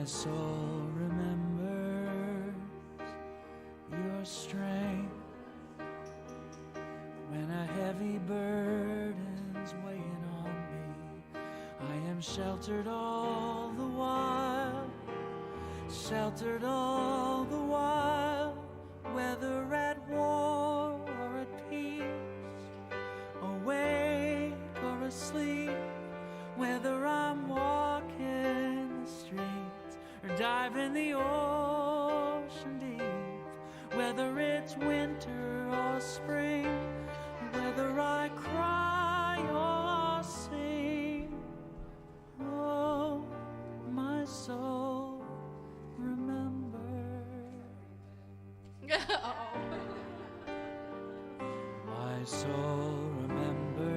My soul remembers your strength when a heavy burden's weighing on me. I am sheltered all the while, sheltered all the while, whether at war or at peace, awake or asleep, whether I'm walking the streets or diving the ocean deep, whether it's winter or spring, whether I cry or sing. Oh, my soul remembers. My soul remembers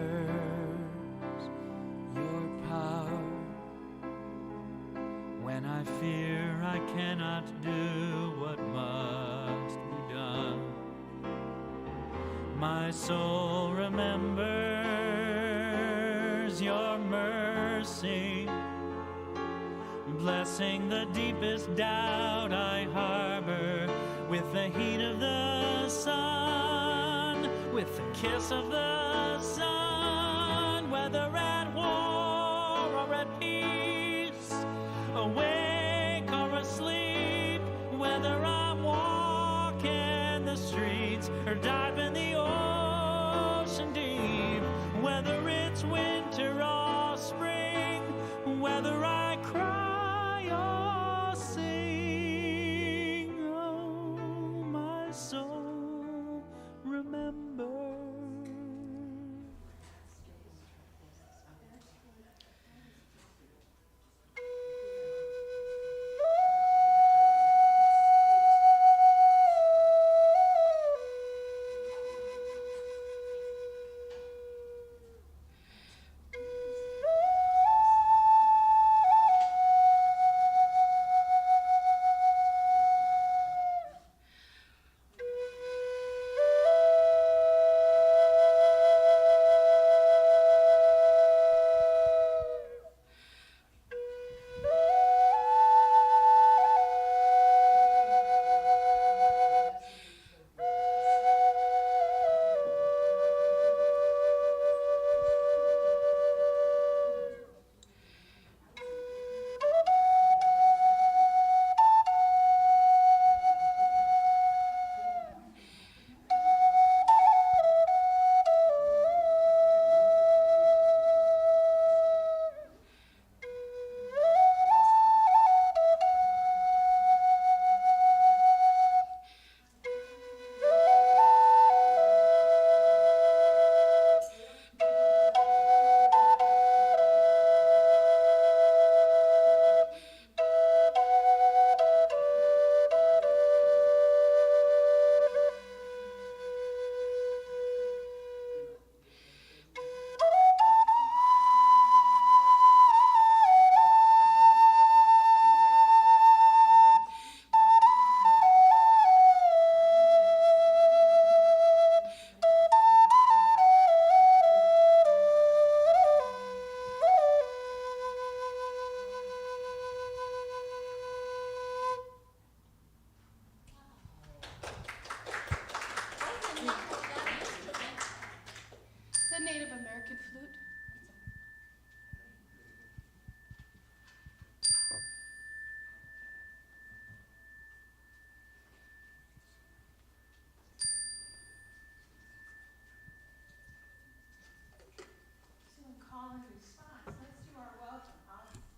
your power when I fear I cannot do what must be done. My soul remembers your mercy, blessing the deepest doubt I harbor with the heat of the sun, with the kiss of the sun, whether at war or at peace, awake or asleep, whether I'm walking the streets or diving the ocean deep, whether it's winter or spring, whether I cry or sing. Oh, my soul remembers. Native American flute. So call and response. Let's do our welcome.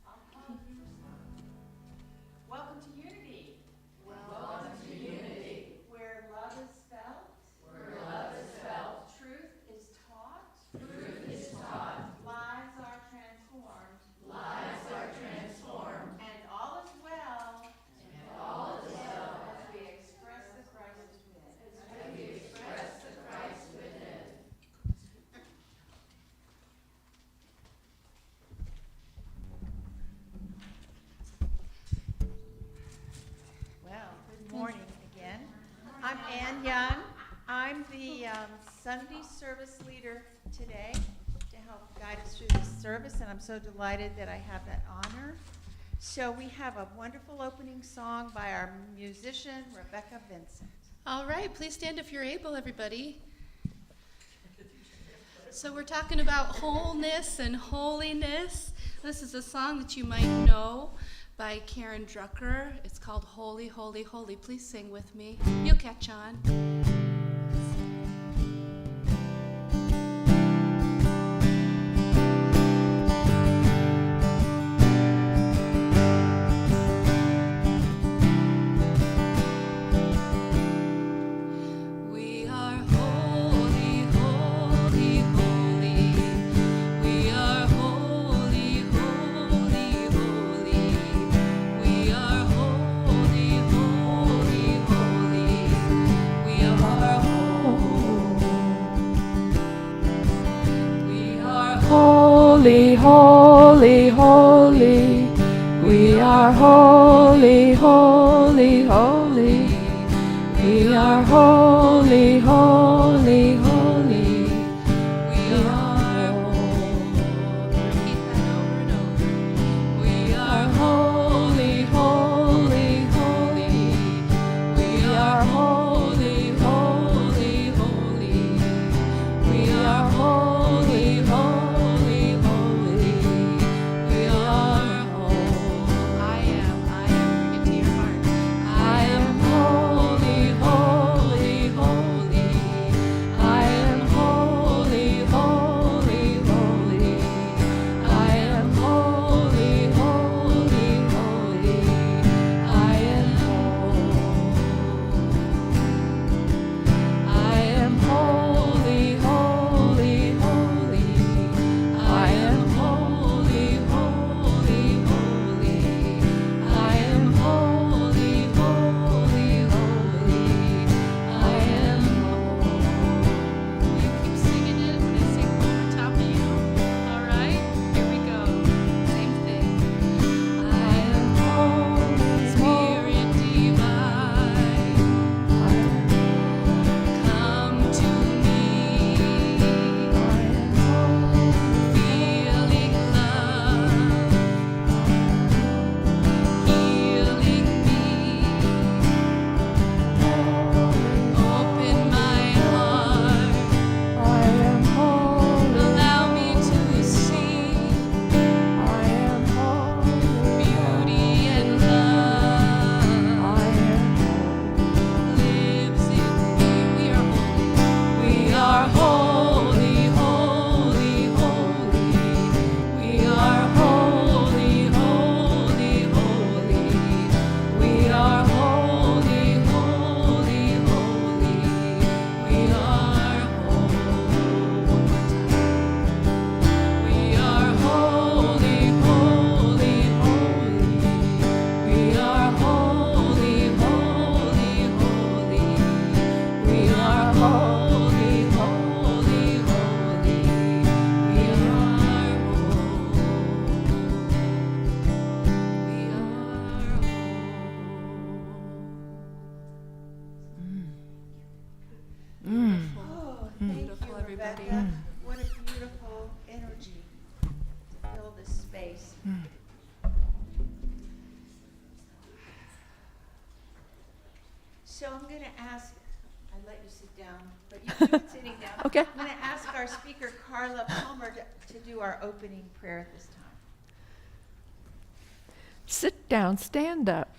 I'll call and you respond. Welcome to Unity. Welcome to Unity. Where love is felt. Where love is felt. Truth is taught. Truth is taught. Lives are transformed. Lives are transformed. And all is well. And all is well. As we express the Christ within. As we express the Christ within. Well, good morning again. I'm Ann Young. I'm the Sunday service leader today to help guide us through this service, and I'm so delighted that I have that honor. So we have a wonderful opening song by our musician, Rebecca Vincent. All right, please stand if you're able, everybody. So we're talking about wholeness and holiness. This is a song that you might know by Karen Drucker. It's called Holy, Holy, Holy. Please sing with me. You'll catch on. Holy, holy, holy, we are holy, holy, holy, we are holy, holy, holy, we are holy, holy, holy, we are holy, holy, holy, we are holy, holy, holy, we are holy. I am, bring it to your heart. I am holy, holy, holy, I am holy, holy, holy, I am holy, holy, holy, I am holy, holy, holy, I am holy, holy, holy, I am holy, holy, holy, I am holy. You keep singing it when I sing over top of you. All right, here we go. Same thing. I am holy, Spirit divine, come to me. Feeling love, healing me. Open my heart, I am holy, allow me to see I am holy, beauty and love I am lives in me. We are holy, holy, holy. We are holy, holy, holy. We are holy, holy, holy. We are holy. We are holy, holy, holy. We are holy, holy, holy. We are holy, holy, holy. We are Oh, thank Beautiful, you, everybody. Rebecca. What a beautiful energy to fill this space. So I'm going to ask, I let you sit down, but you do it sitting down. Okay. I'm going to ask our speaker, Carla Palmer, to do our opening prayer at this time. Sit down, stand up.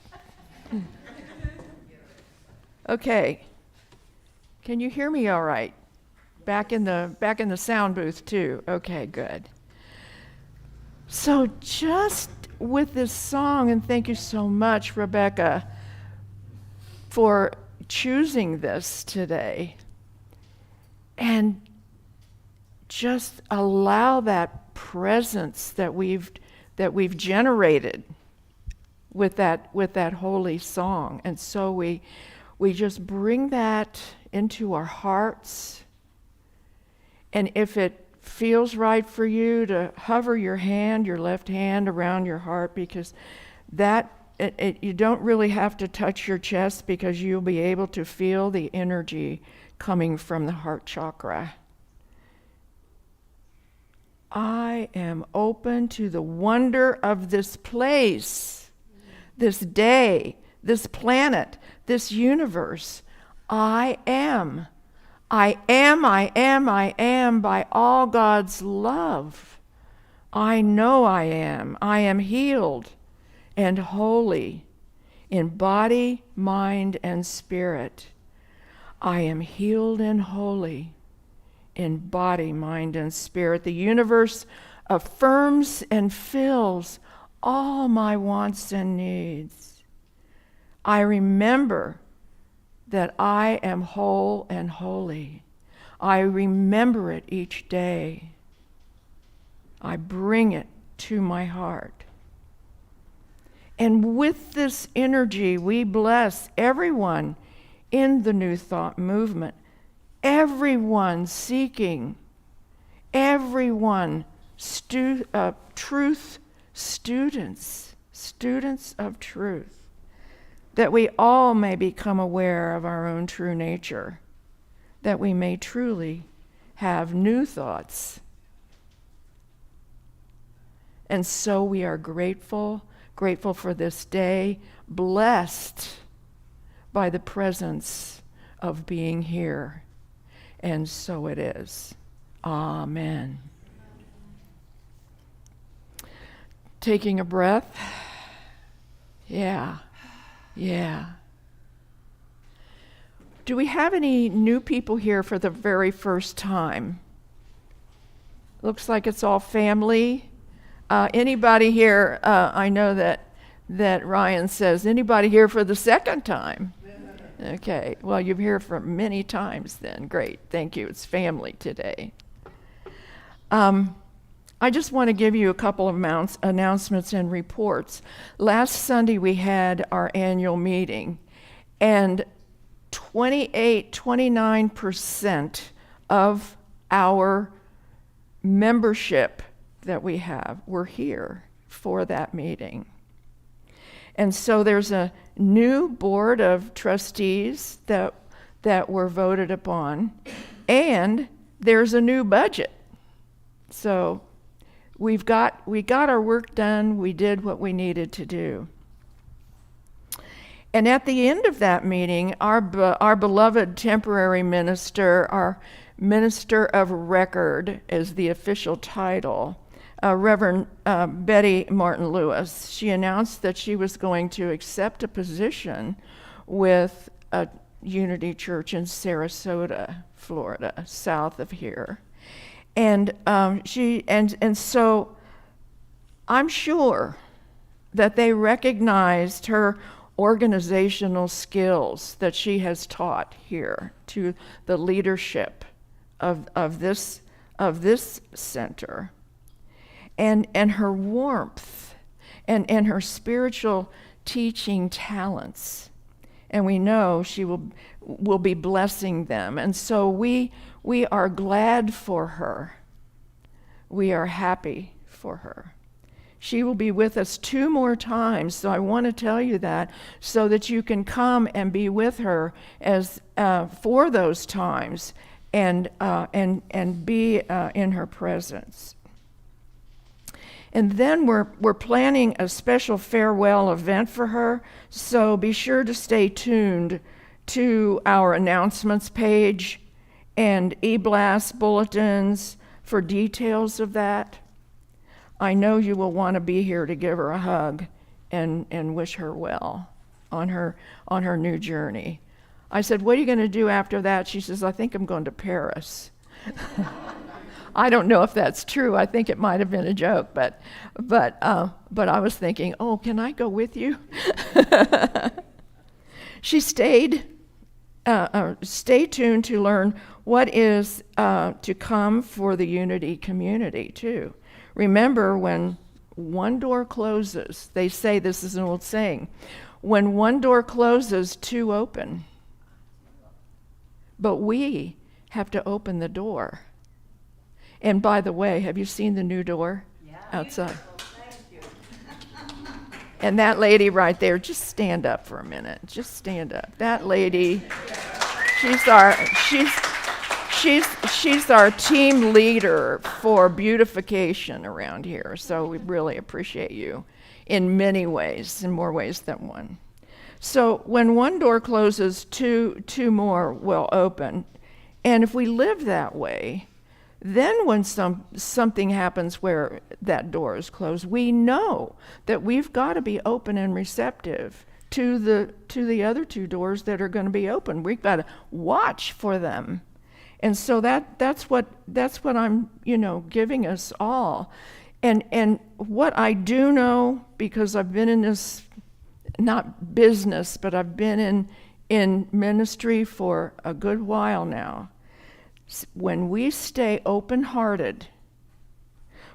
Okay. Can you hear me all right? Back in the sound booth too. Okay, good. So just with this song, and thank you so much, Rebecca, for choosing this today. And just allow that presence that we've generated with that holy song. And so we just bring that into our hearts. And if it feels right for you to hover your left hand around your heart, because you don't really have to touch your chest, because you'll be able to feel the energy coming from the heart chakra. I am open to the wonder of this place, this day, this planet, this universe. I am. I am, I am, I am by all God's love. I know I am. I am healed and holy in body, mind, and spirit. I am healed and holy in body, mind, and spirit. The universe affirms and fills all my wants and needs. I remember that I am whole and holy. I remember it each day. I bring it to my heart. And with this energy, we bless everyone in the New Thought movement, everyone seeking, everyone truth students of truth, that we all may become aware of our own true nature, that we may truly have new thoughts. And so we are grateful for this day, blessed by the presence of being here. And so it is. Amen. Taking a breath. Yeah. Do we have any new people here for the very first time? Looks like it's all family. Anybody here, I know that Ryan says, anybody here for the second time? Okay, well, you're here for many times then. Great, thank you. It's family today. I just want to give you a couple of announcements and reports. Last Sunday we had our annual meeting, and 29% of our membership that we have were here for that meeting. And so there's a new board of trustees that were voted upon, and there's a new budget. So we got our work done. We did what we needed to do. And at the end of that meeting, our beloved temporary minister, our minister of record is the official title, Reverend Betty Martin Lewis, she announced that she was going to accept a position with a Unity Church in Sarasota, Florida, south of here. And so I'm sure that they recognized her organizational skills that she has taught here to the leadership of this center. And her warmth and her spiritual teaching talents. And we know she will be blessing them. And so we are glad for her. We are happy for her. She will be with us 2 more times, so I want to tell you that so that you can come and be with her as for those times and be in her presence. And then we're planning a special farewell event for her, so be sure to stay tuned to our announcements page and e-blast bulletins for details of that. I know you will want to be here to give her a hug and wish her well on her new journey. I said, "What are you going to do after that?" She says, "I think I'm going to Paris." I don't know if that's true. I think it might have been a joke, but I was thinking, "Oh, can I go with you?" She stayed. Stay tuned to learn what is to come for the Unity community too. Remember, when one door closes, they say, this is an old saying, when one door closes, 2 open. But we have to open the door. And by the way, have you seen the new door outside? Thank you. And that lady right there, just stand up for a minute. Just stand up. That lady, she's our team leader for beautification around here. So we really appreciate you in many ways, in more ways than one. So when one door closes, two more will open. And if we live that way, then when something happens where that door is closed, we know that we've got to be open and receptive to the other two doors that are going to be open. We've got to watch for them. And so that's what I'm, giving us all. And what I do know, because I've been in this, not business, but I've been in ministry for a good while now. When we stay open-hearted,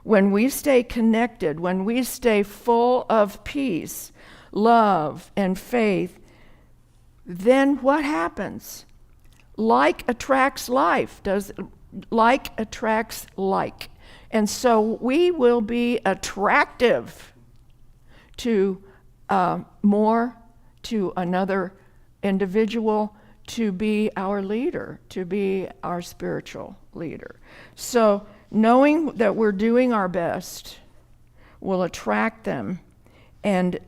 when we stay connected, when we stay full of peace, love, and faith, then what happens? Like attracts like attracts like. And so we will be attractive to more, to another individual, to be our leader, to be our spiritual leader. So knowing that we're doing our best will attract them and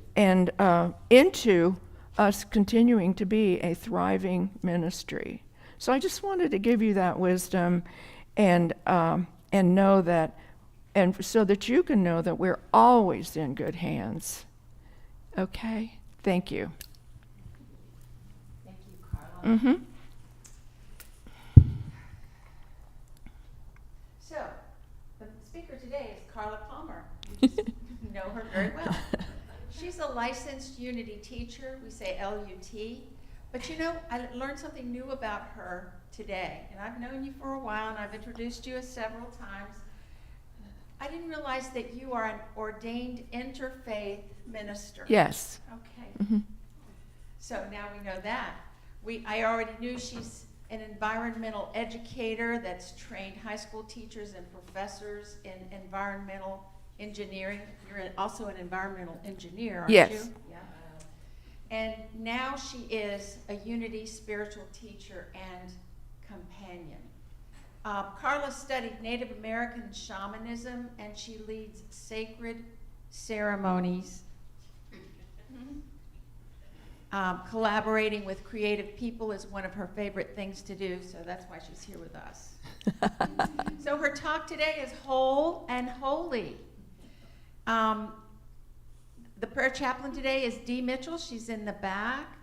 into us continuing to be a thriving ministry. So I just wanted to give you that wisdom and know that, and so that you can know that we're always in good hands. Okay? Thank you. Thank you, Carla. Mm-hmm. So, the speaker today is Carla Palmer. You just know her very well. She's a licensed Unity teacher. We say LUT. But I learned something new about her today. And I've known you for a while, and I've introduced you several times. I didn't realize that you are an ordained interfaith minister. Yes. Okay. Mm-hmm. So now we know that. I already knew she's an environmental educator that's trained high school teachers and professors in environmental engineering. You're also an environmental engineer, aren't Yes. you? Yeah. And now she is a Unity spiritual teacher and companion. Carla studied Native American shamanism, and she leads sacred ceremonies. Collaborating with creative people is one of her favorite things to do, so that's why she's here with us. So her talk today is Whole and Holy. The prayer chaplain today is Dee Mitchell. She's in the back.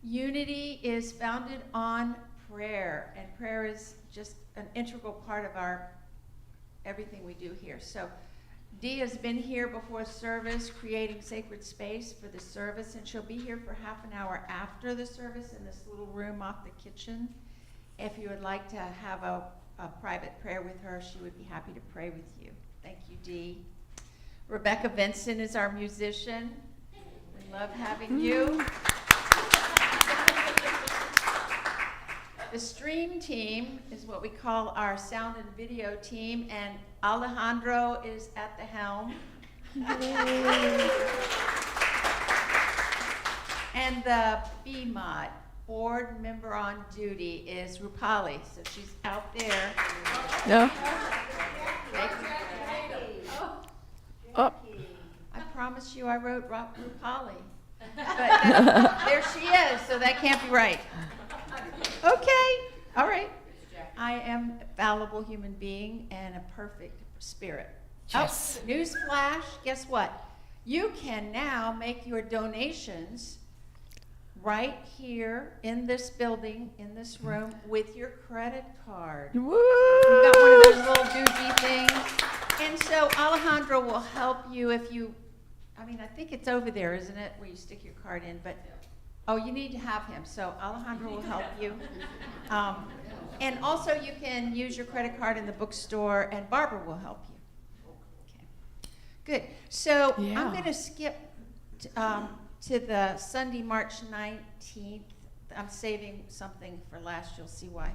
Unity is founded on prayer, and prayer is just an integral part of everything we do here. So Dee has been here before service, creating sacred space for the service, and she'll be here for half an hour after the service in this little room off the kitchen. If you would like to have a private prayer with her, she would be happy to pray with you. Thank you, Dee. Rebecca Vinson is our musician. We love having you. The stream team is what we call our sound and video team, and Alejandro is at the helm. And the BMOD, board member on duty, is Rupali, so she's out there. No? Oh. I promise you I wrote Rupali. But there she is, so that can't be right. Okay, all right. I am a fallible human being and a perfect spirit. Yes. Oh, news flash, guess what? You can now make your donations right here in this building, in this room, with your credit card. Woo! We've got one of those little doogee things. And so Alejandro will help you if you, I think it's over there, isn't it, where you stick your card in, but, oh, you need to have him, so Alejandro will help you. And also you can use your credit card in the bookstore, and Barbara will help you. Okay. Good. So Yeah. I'm going to skip to the Sunday, March 19th. I'm saving something for last. You'll see why.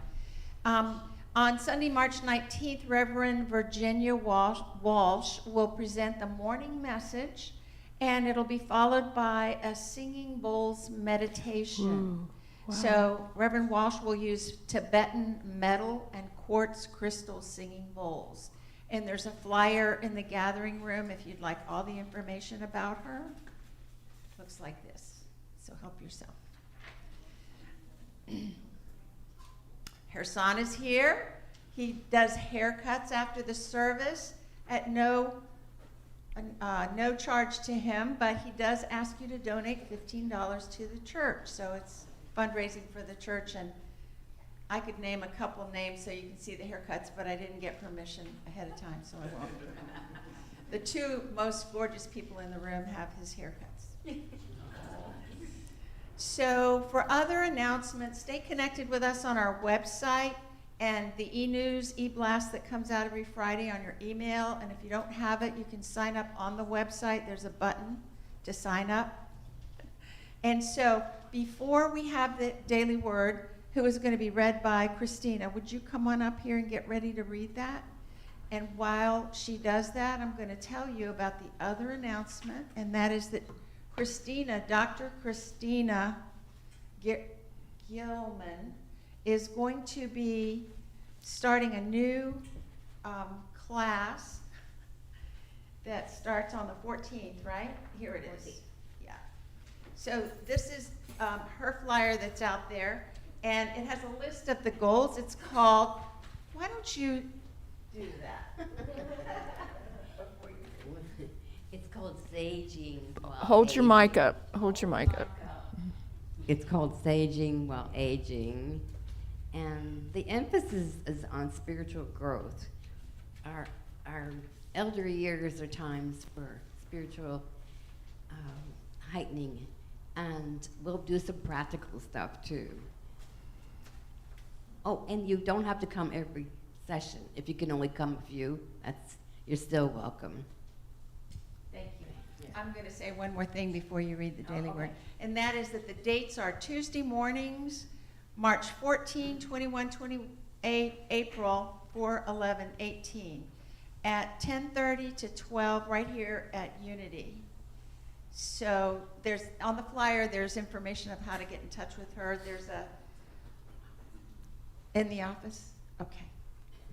On Sunday, March 19th, Reverend Virginia Walsh will present the morning message, and it'll be followed by a singing bowls meditation. So Reverend Walsh will use Tibetan metal and quartz crystal singing bowls. And there's a flyer in the gathering room if you'd like all the information about her. Looks like this, so help yourself. Her son is here. He does haircuts after the service at no charge to him, but he does ask you to donate $15 to the church. So it's fundraising for the church, and I could name a couple names so you can see the haircuts, but I didn't get permission ahead of time, so I won't. The two most gorgeous people in the room have his haircuts. So for other announcements, stay connected with us on our website and the e-news, e-blast that comes out every Friday on your email. And if you don't have it, you can sign up on the website. There's a button to sign up. And so before we have the Daily Word, who is going to be read by Christina, would you come on up here and get ready to read that? And while she does that, I'm going to tell you about the other announcement, and that is that Dr. Christina Gilman is going to be starting a new class that starts on the 14th, right? Here it is. Yeah. So this is her flyer that's out there, and it has a list of the goals. It's called, why don't you do that? It's called saging while Hold your aging. mic up. Hold your mic up. It's called saging while aging, and the emphasis is on spiritual growth. Our elder years are times for spiritual heightening, and we'll do some practical stuff too. Oh, and you don't have to come every session. If you can only come a few, you're still welcome. Thank you. I'm going to say one more thing before you read the Daily Word, and that is that the dates are Tuesday mornings, March 14, 21, 28, April 4, 11, 18, at 10:30 to 12 right here at Unity. So there's on the flyer, there's information of how to get in touch with her. There's in the office? Okay.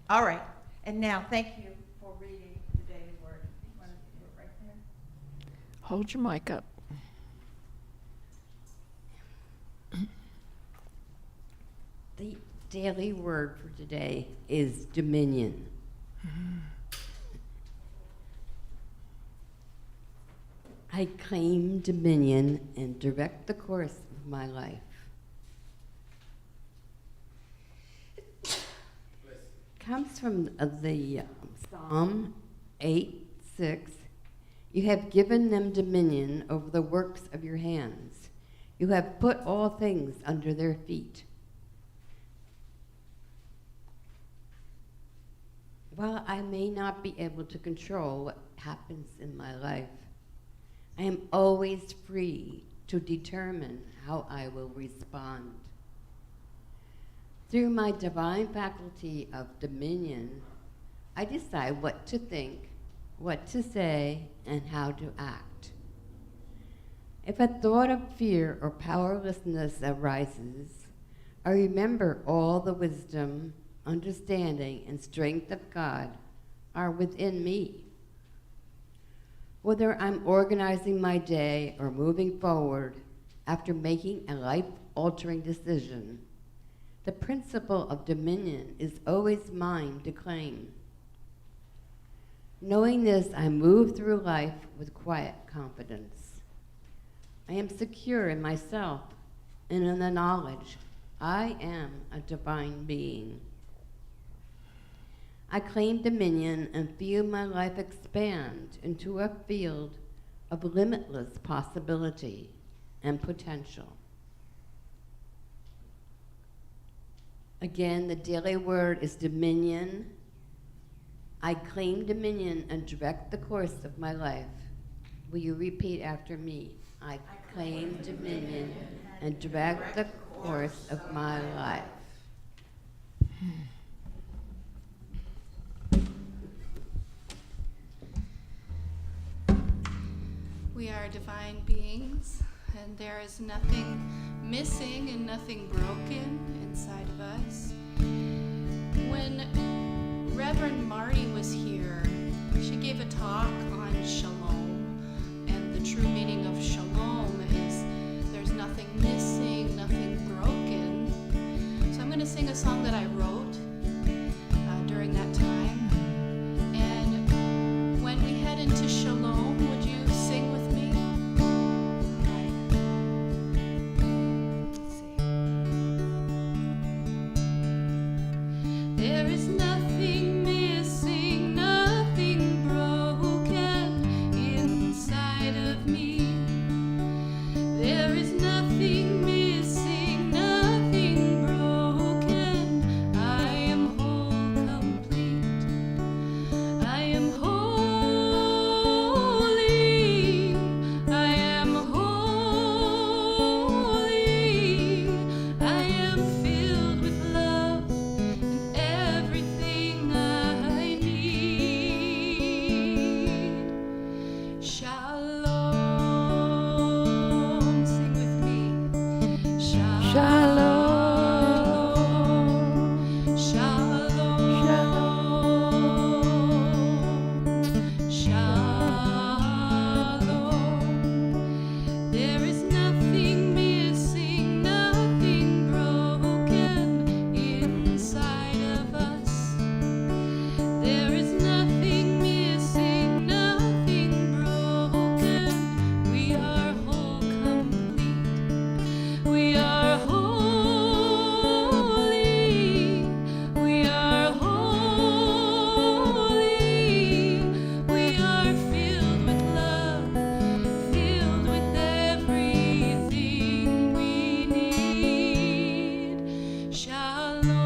All right. And now, thank you for reading the Daily Word. You want to do it right there? Hold your mic up. The daily word for today is dominion. I claim dominion and direct the course of my life. Comes from the Psalm 8:6. You have given them dominion over the works of your hands. You have put all things under their feet. While I may not be able to control what happens in my life, I am always free to determine how I will respond. Through my divine faculty of dominion, I decide what to think, what to say, and how to act. If a thought of fear or powerlessness arises, I remember all the wisdom, understanding, and strength of God are within me. Whether I'm organizing my day or moving forward after making a life-altering decision, the principle of dominion is always mine to claim. Knowing this, I move through life with quiet confidence. I am secure in myself and in the knowledge I am a divine being. I claim dominion and feel my life expand into a field of limitless possibility and potential. Again, the daily word is dominion. I claim dominion and direct the course of my life. Will you repeat after me? I claim dominion and direct the course of my life. We are divine beings, and there is nothing missing and nothing broken inside of us. When Reverend Marty was here, she gave a talk on shalom, and the true meaning of shalom is there's nothing missing, nothing broken. So I'm going to sing a song that I wrote during that time. And when we head into shalom, would you sing with me? Let's see. There is nothing missing, nothing broken inside of me. There is nothing missing, nothing broken. I am whole, complete. I am holy. I am holy. I am filled with love and everything I need. Shalom. Sing with me. Shalom. Shalom. Shalom. There is nothing missing, nothing broken inside of us. There is nothing missing, nothing broken. We are whole, complete. We are holy. We are holy. We are filled with love, filled with everything we need. Shalom.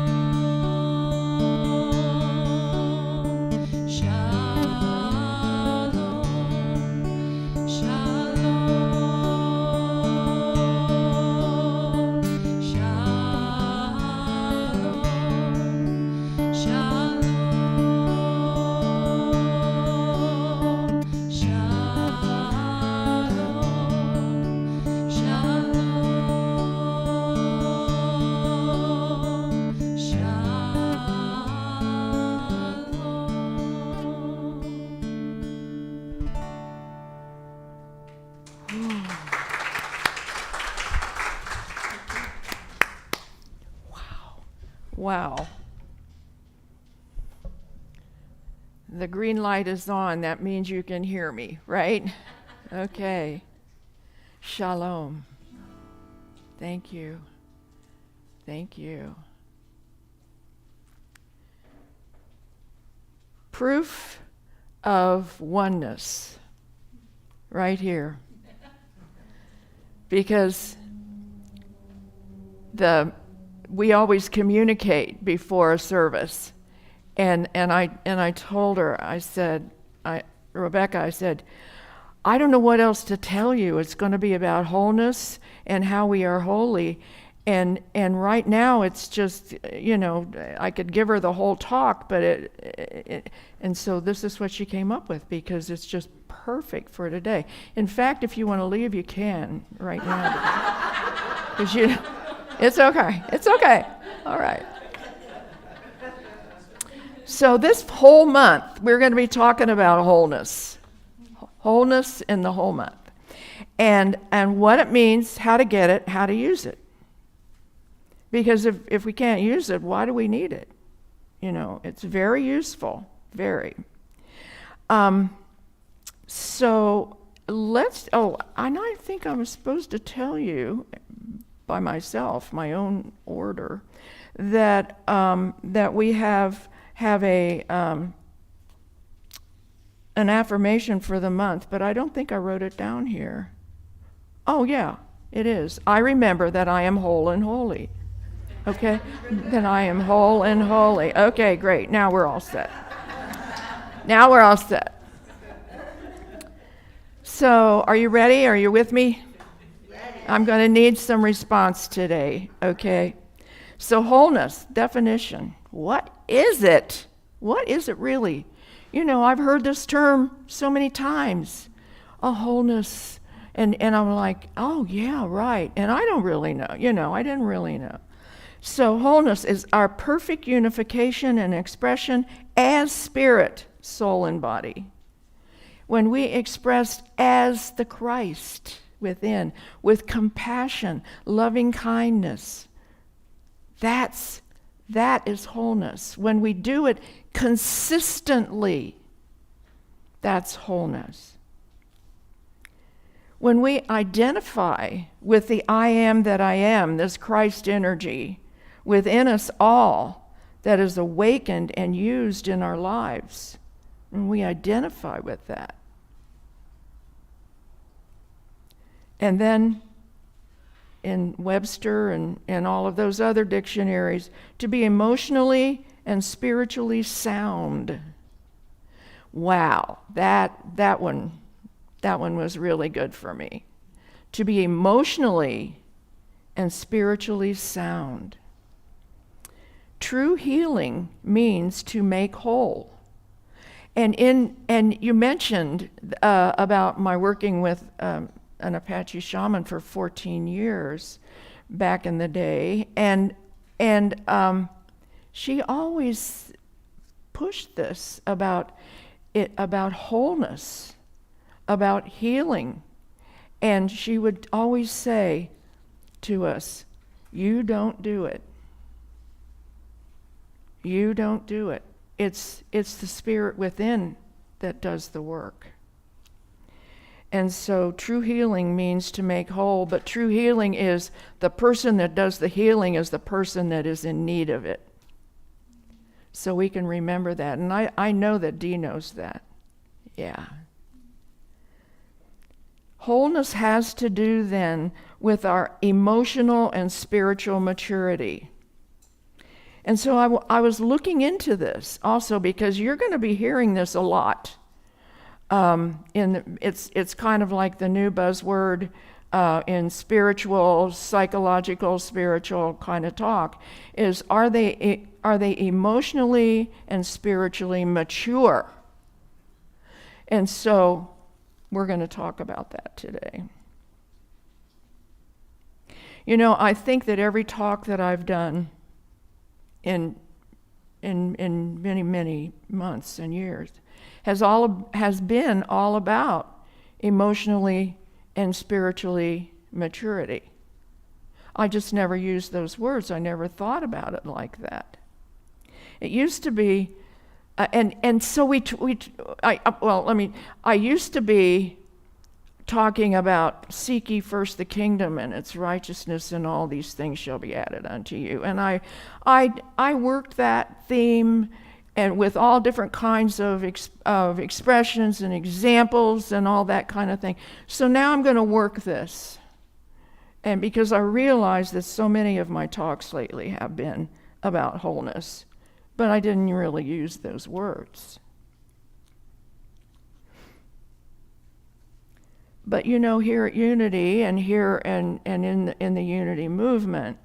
Shalom. Shalom. Shalom. Shalom. Shalom. Shalom. Wow. The green light is on. That means you can hear me, right? Okay. Shalom. Thank you. Thank you. Proof of oneness. Right here. Because we always communicate before a service. And I told her, Rebecca, I said, I don't know what else to tell you. It's going to be about wholeness and how we are holy. And right now it's just, I could give her the whole talk, but and so this is what she came up with, because it's just perfect for today. In fact, if you want to leave, you can right now. Because it's okay. It's okay. All right. So this whole month, we're going to be talking about wholeness. Wholeness in the whole month. And what it means, how to get it, how to use it. Because if we can't use it, why do we need it? It's very useful, very. So let's, and I think I'm supposed to tell you by myself, my own order, that we have an affirmation for the month, but I don't think I wrote it down here. Oh yeah, it is. I remember that I am whole and holy. Okay? Then I am whole and holy. Okay, great. Now we're all set. Now we're all set. So, are you ready? Are you with me? I'm going to need some response today, okay? So, wholeness, definition. What is it? What is it really? I've heard this term so many times. A wholeness, And I'm like, oh, yeah, right. And I don't really know. I didn't really know. So wholeness is our perfect unification and expression as spirit, soul, and body. When we express as the Christ within, with compassion, loving kindness, that is wholeness. When we do it consistently, that's wholeness. When we identify with the I am that I am, this Christ energy within us all that is awakened and used in our lives, and we identify with that. And then in Webster and all of those other dictionaries, to be emotionally and spiritually sound. Wow, that one was really good for me. To be emotionally and spiritually sound. True healing means to make whole. And you mentioned about my working with an Apache shaman for 14 years back in the day, and she always pushed this about wholeness, about healing, and she would always say to us, "You don't do it. You don't do it. It's the spirit within that does the work." And so true healing means to make whole, but true healing is the person that does the healing is the person that is in need of it. So we can remember that. And I know that Dee knows that. Yeah. Wholeness has to do then with our emotional and spiritual maturity. And so I was looking into this also because you're going to be hearing this a lot. It's kind of like the new buzzword in spiritual, psychological, spiritual kind of talk is are they emotionally and spiritually mature? And so we're going to talk about that today. I think that every talk that I've done in many, many months and years has been all about emotionally and spiritually maturity. I just never used those words. I never thought about it like that. It used to be, I used to be talking about seek ye first the kingdom and its righteousness, and all these things shall be added unto you. And I worked that theme and with all different kinds of expressions and examples and all that kind of thing. So now I'm going to work this. And because I realize that so many of my talks lately have been about wholeness, but I didn't really use those words. But here at Unity and here and in the Unity movement,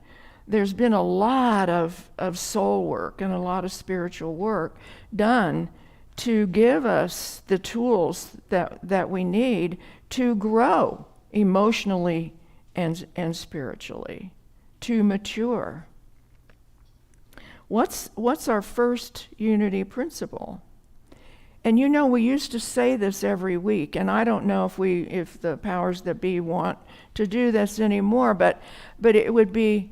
there's been a lot of soul work and a lot of spiritual work done to give us the tools that we need to grow emotionally and spiritually, to mature. What's our first Unity principle? And we used to say this every week, and I don't know if the powers that be want to do this anymore, but it would be,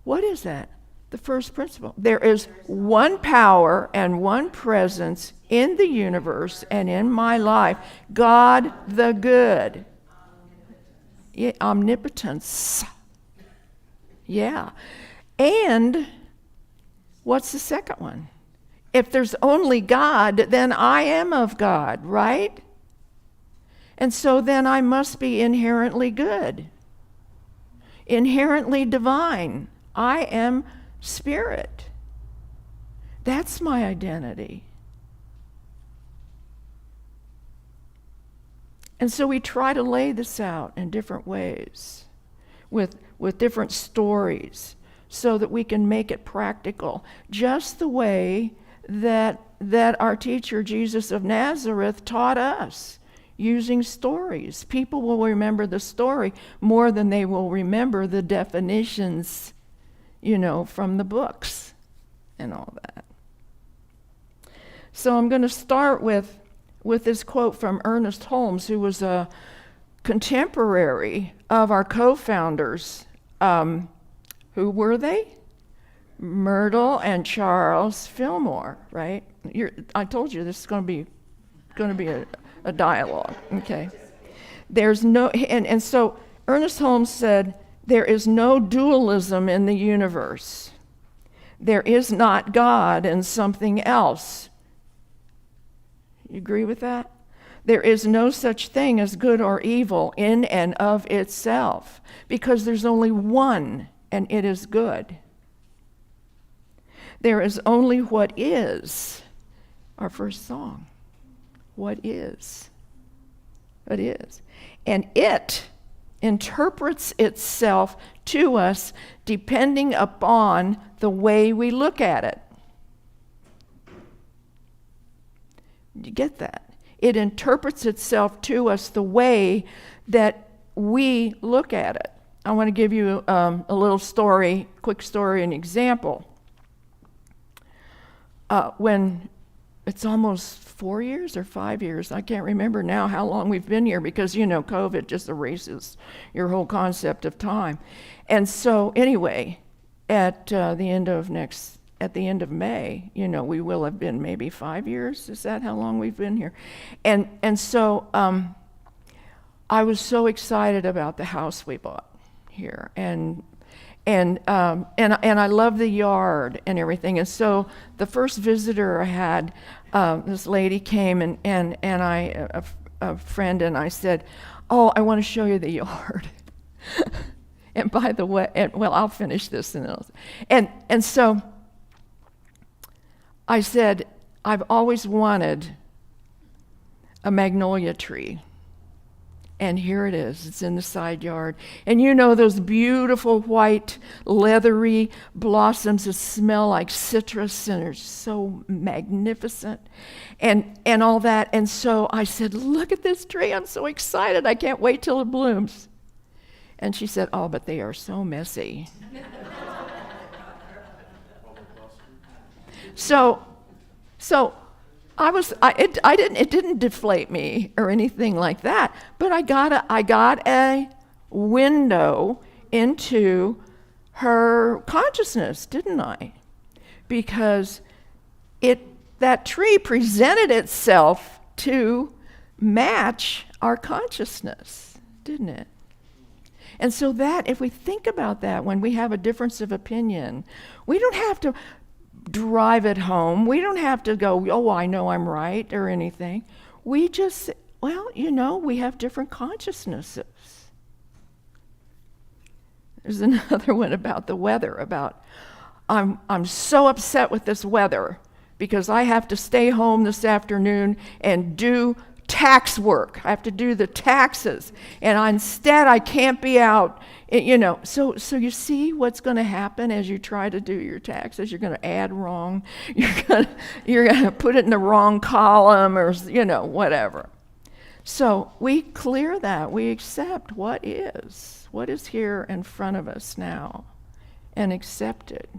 what is that? The first principle. There is one power and one presence in the universe and in my life, God the good. Yeah, omnipotence. Yeah. And what's the second one? If there's only God, then I am of God, right? And so then I must be inherently good, inherently divine. I am spirit. That's my identity. And so we try to lay this out in different ways with different stories so that we can make it practical, just the way that our teacher Jesus of Nazareth taught us. using stories. People will remember the story more than they will remember the definitions, from the books and all that. So I'm going to start with this quote from Ernest Holmes, who was a contemporary of our co-founders. Who were they? Myrtle and Charles Fillmore, right? I told you this is going to be a dialogue. Okay. There's no, and so Ernest Holmes said, there is no dualism in the universe. There is not God and something else. You agree with that? There is no such thing as good or evil in and of itself, because there's only one, and it is good. There is only what is. Our first song. What is. What is. And it interprets itself to us depending upon the way we look at it. You get that? It interprets itself to us the way that we look at it. I want to give you a little story, quick story, an example. When it's almost 4 years or 5 years, I can't remember now how long we've been here, because COVID just erases your whole concept of time. And so anyway, at the end of May, we will have been maybe 5 years. Is that how long we've been here? And so I was so excited about the house we bought here, and I love the yard and everything. And so the first visitor I had, this lady came, and a friend, and I said, "Oh, I want to show you the yard." And by the way, I'll finish this, and so I said, "I've always wanted a magnolia tree. And here it is. It's in the side yard. And those beautiful white, leathery blossoms that smell like citrus and are so magnificent and all that." And so I said, "Look at this tree. I'm so excited. I can't wait till it blooms." And she said, "Oh, but they are so messy." So it didn't deflate me or anything like that, but I got a window into her consciousness, didn't I? Because that tree presented itself to match our consciousness, didn't it? And so that, if we think about that, when we have a difference of opinion, we don't have to drive it home. We don't have to go, "Oh, I know I'm right," or anything. We just, we have different consciousnesses. There's another one about the weather, about I'm so upset with this weather because I have to stay home this afternoon and do tax work. I have to do the taxes, and instead I can't be out. So you see what's going to happen as you try to do your taxes. You're going to add wrong. You're going to put it in the wrong column, or whatever. So we clear that. We accept what is here in front of us now, and accept it.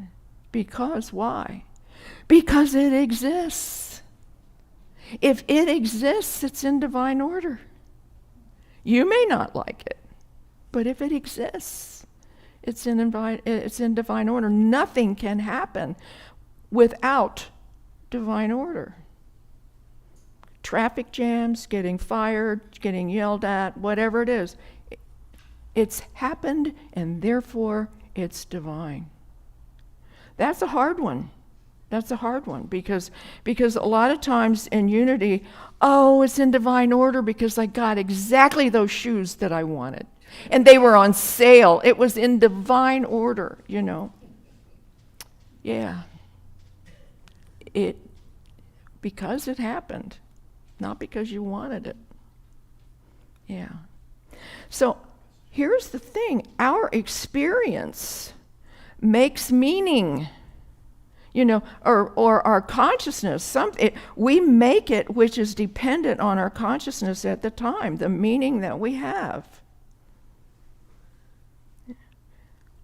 Because why? Because it exists. If it exists, it's in divine order. You may not like it, but if it exists, it's in divine order. Nothing can happen without divine order. Traffic jams, getting fired, getting yelled at, whatever it is, it's happened, and therefore it's divine. That's a hard one. That's a hard one, because a lot of times in unity, it's in divine order because I got exactly those shoes that I wanted. And they were on sale. It was in divine order, Yeah. Because it happened, not because you wanted it. Yeah. So here's the thing. Our experience makes meaning. or our consciousness. We make it which is dependent on our consciousness at the time, the meaning that we have.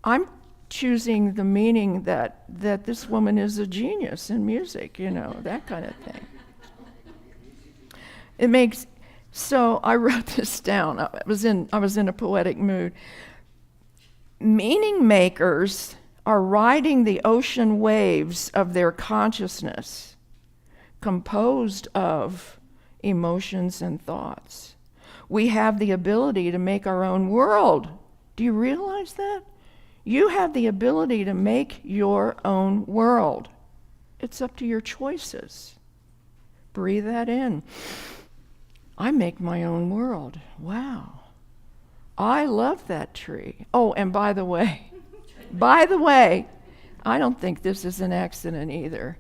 I'm choosing the meaning that this woman is a genius in music, that kind of thing. So I wrote this down. I was in a poetic mood. Meaning makers are riding the ocean waves of their consciousness, composed of emotions and thoughts. We have the ability to make our own world. Do you realize that? You have the ability to make your own world. It's up to your choices. Breathe that in. I make my own world. Wow. I love that tree. Oh, and by the way, I don't think this is an accident either.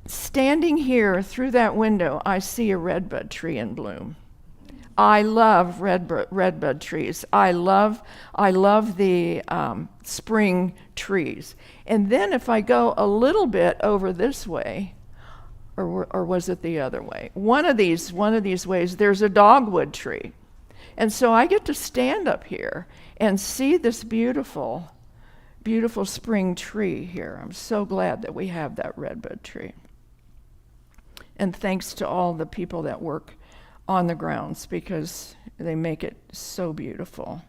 Standing here through that window, I see a redbud tree in bloom. I love redbud trees. I love the spring trees. And then if I go a little bit over this way, or was it the other way? One of these ways, there's a dogwood tree. And so I get to stand up here and see this beautiful, beautiful spring tree here. I'm so glad that we have that redbud tree. And thanks to all the people that work on the grounds, because they make it so beautiful.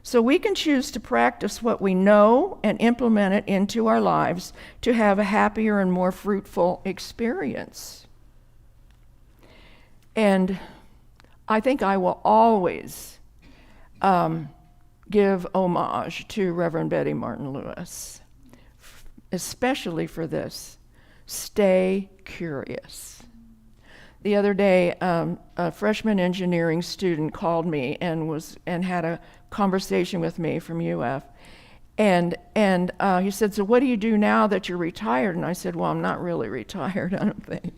So we can choose to practice what we know and implement it into our lives to have a happier and more fruitful experience. And I think I will always give homage to Reverend Betty Martin Lewis, especially for this. Stay curious. The other day, a freshman engineering student called me and had a conversation with me from UF. And he said, so what do you do now that you're retired? And I said, well, I'm not really retired, I don't think.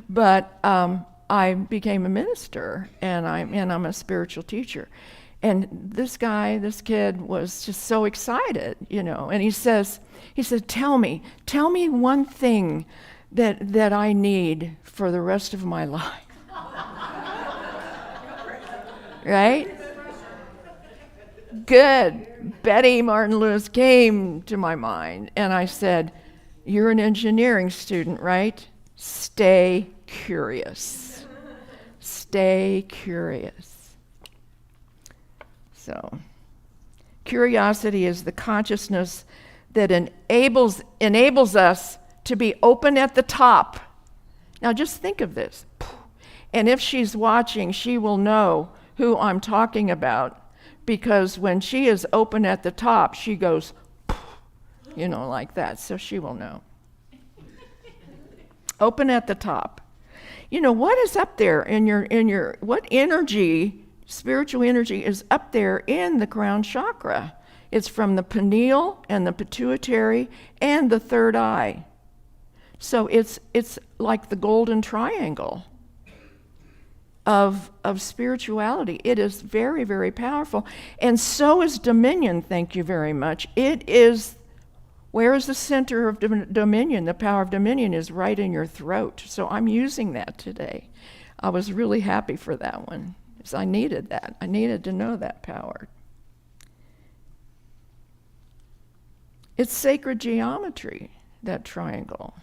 But I became a minister, and I'm a spiritual teacher. And this kid was just so excited, and he said, tell me one thing that I need for the rest of my life. Right? Good. Betty Martin Lewis came to my mind, and I said, you're an engineering student, right? Stay curious. Stay curious. So, curiosity is the consciousness that enables us to be open at the top. Now just think of this. And if she's watching, she will know who I'm talking about, because when she is open at the top, she goes, like that. So she will know. Open at the top. What is up there in your what energy, spiritual energy is up there in the crown chakra? It's from the pineal and the pituitary and the third eye. So it's like the golden triangle of spirituality. It is very, very powerful. And so is dominion, thank you very much. Where is the center of dominion? The power of dominion is right in your throat. So I'm using that today. I was really happy for that one, because I needed that. I needed to know that power. It's sacred geometry, that triangle.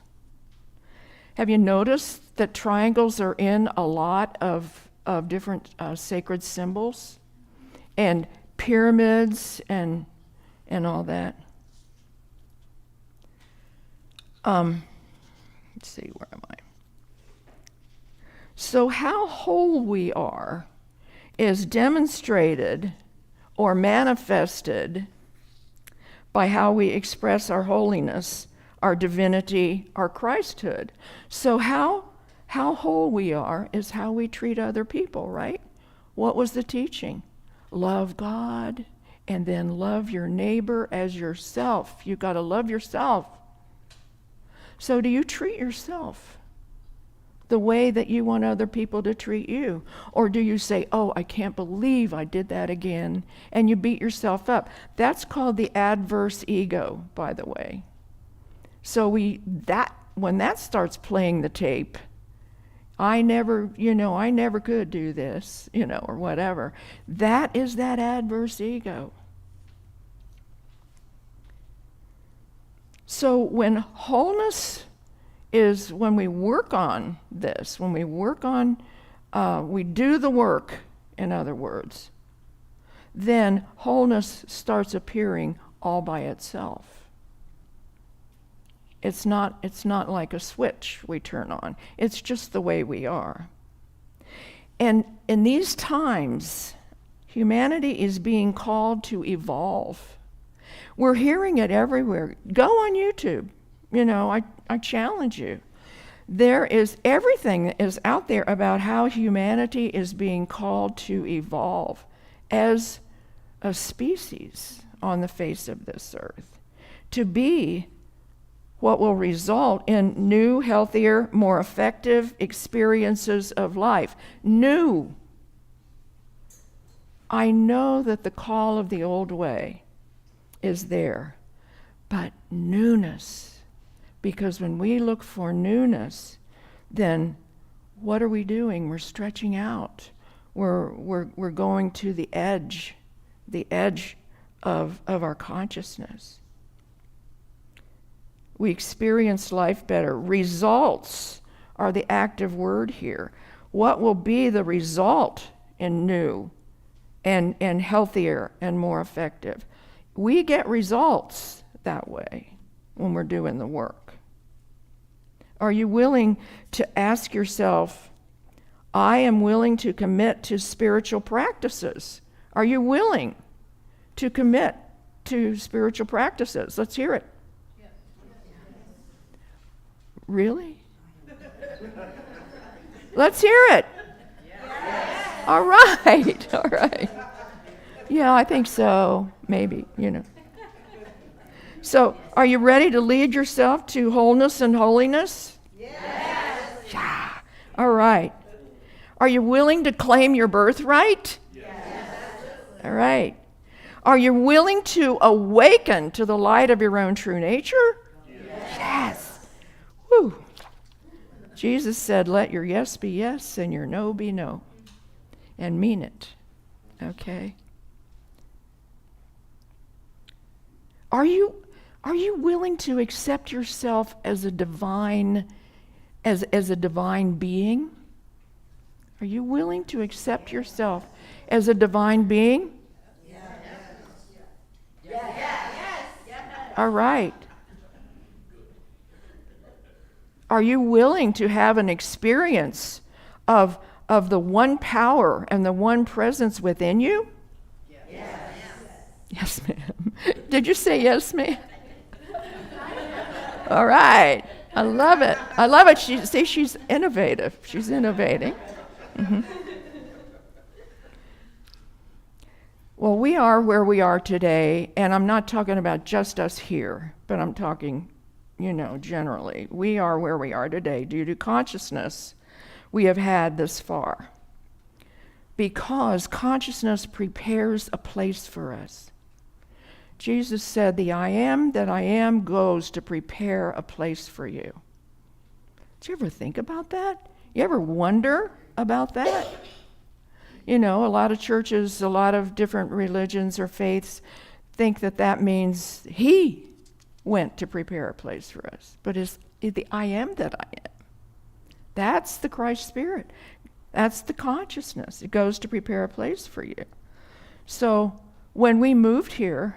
Have you noticed that triangles are in a lot of different sacred symbols and pyramids and all that? Let's see, where am I? So how whole we are is demonstrated or manifested by how we express our holiness, our divinity, our Christhood. So how whole we are is how we treat other people, right? What was the teaching? Love God, and then love your neighbor as yourself. You got to love yourself. So do you treat yourself the way that you want other people to treat you? Or do you say, oh, I can't believe I did that again, and you beat yourself up? That's called the adverse ego, by the way. So when that starts playing the tape, I never could do this, or whatever. That is that adverse ego. So when wholeness is when we work on this, when we work on, we do the work, in other words, then wholeness starts appearing all by itself. It's not like a switch we turn on. It's just the way we are. And in these times, humanity is being called to evolve. We're hearing it everywhere. Go on YouTube. I challenge you. There is everything that is out there about how humanity is being called to evolve as a species on the face of this earth, to be what will result in new, healthier, more effective experiences of life. New. I know that the call of the old way is there, but newness. Because when we look for newness, then what are we doing? We're stretching out. We're going to the edge of our consciousness. We experience life better. Results are the active word here. What will be the result in new and healthier and more effective? We get results that way when we're doing the work. Are you willing to ask yourself, I am willing to commit to spiritual practices? Are you willing to commit to spiritual practices? Let's hear it. Really? Let's hear it. Yes. All right. Yeah, I think so. Maybe, So, are you ready to lead yourself to wholeness and holiness? Yes. Yeah. All right. Are you willing to claim your birthright? Yes. All right. Are you willing to awaken to the light of your own true nature? Yes. Whew. Jesus said, let your yes be yes and your no be no. And mean it. Okay? Are you willing to accept yourself as a divine being? Are you willing to accept yourself as a divine being? Yes. All right. Are you willing to have an experience of the one power and the one presence within you? Yes. Yes, ma'am. Did you say yes, ma'am? All right. I love it. She's innovative. She's innovating. Mm-hmm. Well, we are where we are today, and I'm not talking about just us here, but I'm talking, generally. We are where we are today due to consciousness we have had this far. Because consciousness prepares a place for us. Jesus said, the I am that I am goes to prepare a place for you. Did you ever think about that? You ever wonder about that? A lot of churches, a lot of different religions or faiths think that means he went to prepare a place for us. But it's the I am that I am. That's the Christ Spirit. That's the consciousness. It goes to prepare a place for you. So when we moved here,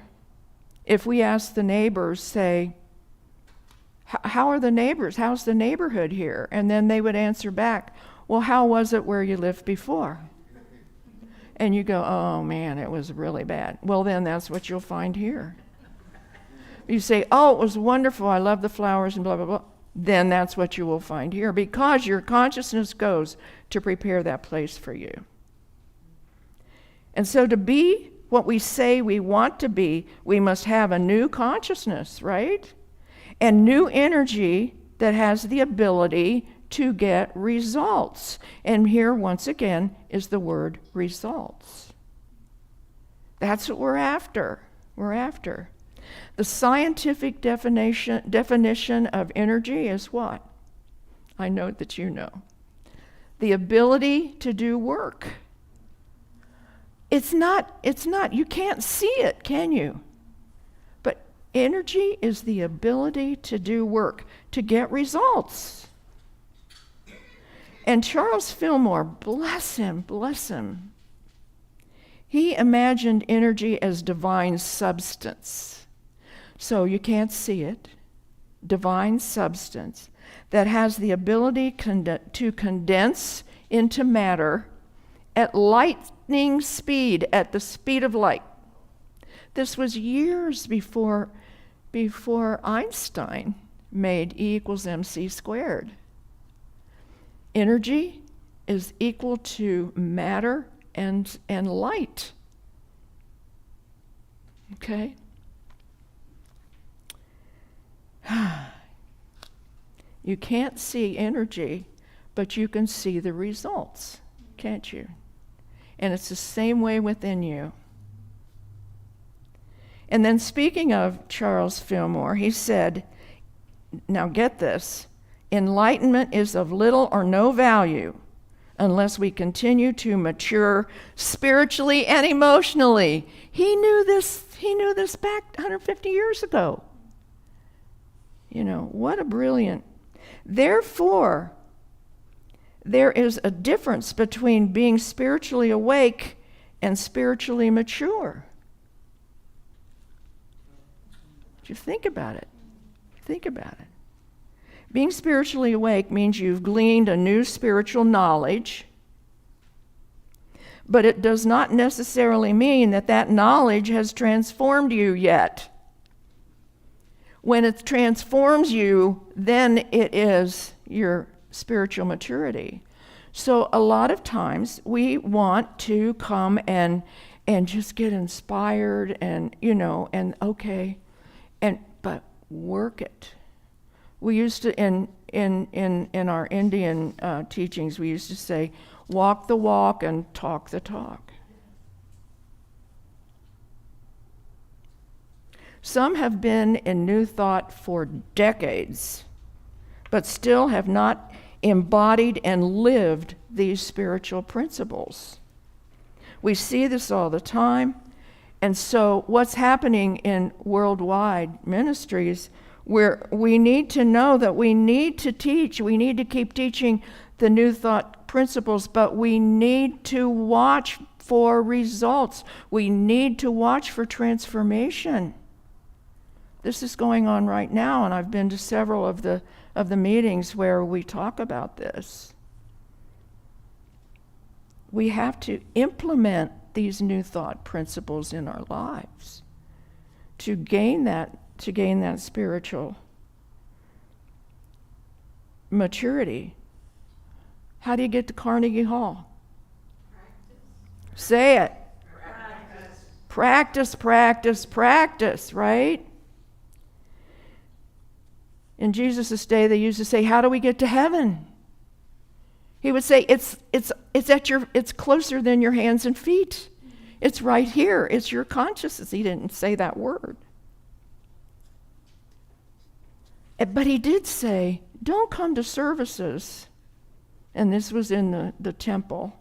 if we ask the neighbors, say, how are the neighbors? How's the neighborhood here? And then they would answer back, well, how was it where you lived before? And you go, oh man, it was really bad. Well, then that's what you'll find here. You say, oh, it was wonderful. I love the flowers and blah, blah, blah. Then that's what you will find here because your consciousness goes to prepare that place for you. And so to be what we say we want to be, we must have a new consciousness, right? And new energy that has the ability to get results. And here, once again, is the word results. That's what we're after. We're after. The scientific definition of energy is what? I know that you know. The ability to do work. It's not, you can't see it, can you? But energy is the ability to do work, to get results. And Charles Fillmore, bless him, he imagined energy as divine substance. So you can't see it. Divine substance that has the ability to condense into matter at lightning speed, at the speed of light. This was years before Einstein made E equals mc squared. Energy is equal to matter and light. Okay? You can't see energy, but you can see the results, can't you? And it's the same way within you. And then speaking of Charles Fillmore, he said, now get this, enlightenment is of little or no value unless we continue to mature spiritually and emotionally. He knew this back 150 years ago. You know, what a brilliant. Therefore, there is a difference between being spiritually awake and spiritually mature. You think about it. Think about it. Being spiritually awake means you've gleaned a new spiritual knowledge, but it does not necessarily mean that that knowledge has transformed you yet. When it transforms you, then it is your spiritual maturity. So a lot of times we want to come and just get inspired and, but work it. We used to, in our Indian teachings, we used to say, walk the walk and talk the talk. Some have been in New Thought for decades, but still have not embodied and lived these spiritual principles. We see this all the time. And so what's happening in worldwide ministries, where we need to know that we need to teach, we need to keep teaching the New Thought principles, but we need to watch for results. We need to watch for transformation. This is going on right now, and I've been to several of the meetings where we talk about this. We have to implement these New Thought principles in our lives to gain that spiritual maturity. How do you get to Carnegie Hall? Practice. Say it. Practice, right? In Jesus' day, they used to say, how do we get to heaven? He would say, it's closer than your hands and feet. It's right here. It's your consciousness. He didn't say that word. But he did say, don't come to services. And this was in the temple.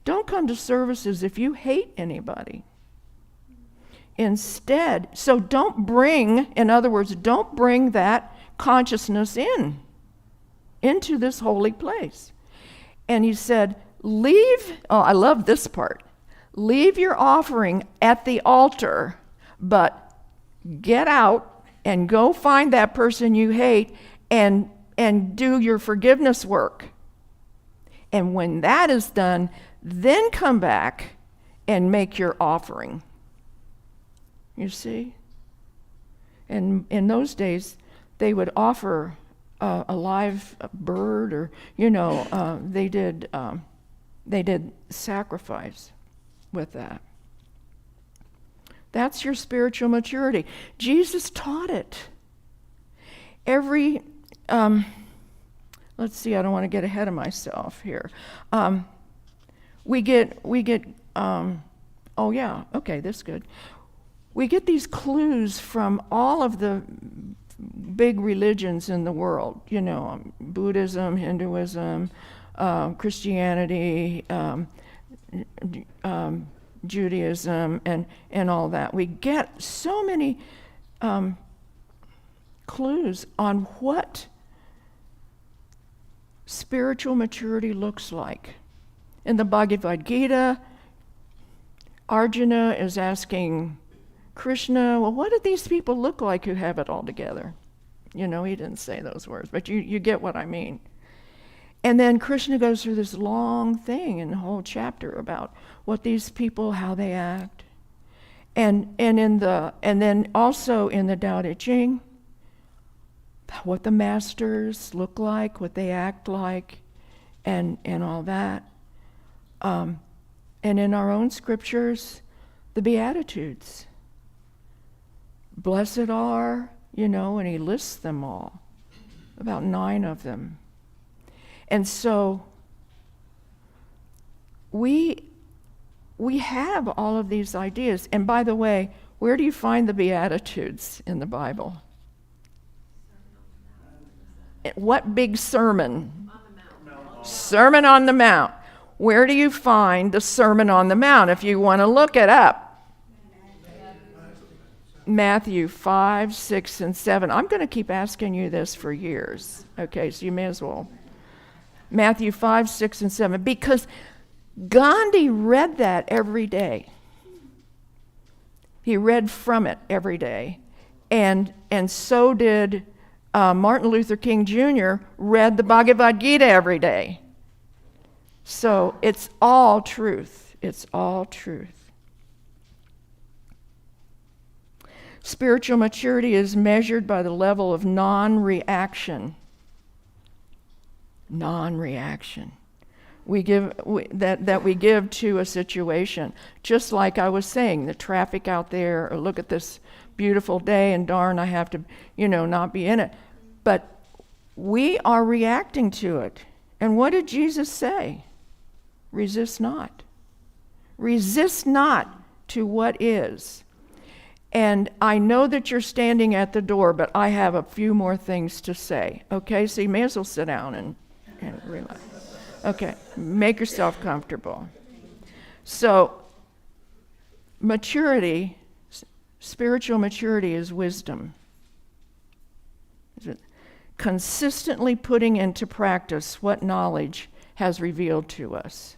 Don't come to services if you hate anybody. Instead, so don't bring that consciousness into this holy place. And he said, I love this part, leave your offering at the altar, but get out and go find that person you hate and do your forgiveness work. And when that is done, then come back and make your offering. You see? And in those days, they would offer a live bird, or they did sacrifice with that. That's your spiritual maturity. Jesus taught it. Every let's see, I don't want to get ahead of myself here. We get this is good. we get these clues from all of the big religions in the world, Buddhism, Hinduism, Christianity, Judaism, and all that. We get so many clues on what spiritual maturity looks like. In the Bhagavad Gita, Arjuna is asking Krishna, well, what do these people look like who have it all together? He didn't say those words, but you get what I mean. And then Krishna goes through this long thing in the whole chapter about what these people, how they act. And then also in the Tao Te Ching, what the masters look like, what they act like, and all that. And in our own scriptures, the Beatitudes. Blessed are, and he lists them all, about 9 of them. And so we have all of these ideas. And by the way, where do you find the Beatitudes in the Bible? What big sermon? Sermon on the Mount. Where do you find the Sermon on the Mount if you want to look it up? Matthew 5, 6, and 7. I'm going to keep asking you this for years. Okay, so you may as well. Matthew 5, 6, and 7. Because Gandhi read that every day. He read from it every day. And so did Martin Luther King Jr. read the Bhagavad Gita every day. So it's all truth. It's all truth. Spiritual maturity is measured by the level of non-reaction. Non-reaction. We give to a situation. Just like I was saying, the traffic out there, or look at this beautiful day and darn, I have to, not be in it. But we are reacting to it. And what did Jesus say? Resist not. Resist not to what is. And I know that you're standing at the door, but I have a few more things to say. Okay, so you may as well sit down and relax. Okay, make yourself comfortable. So, maturity, spiritual maturity is wisdom. Consistently putting into practice what knowledge has revealed to us.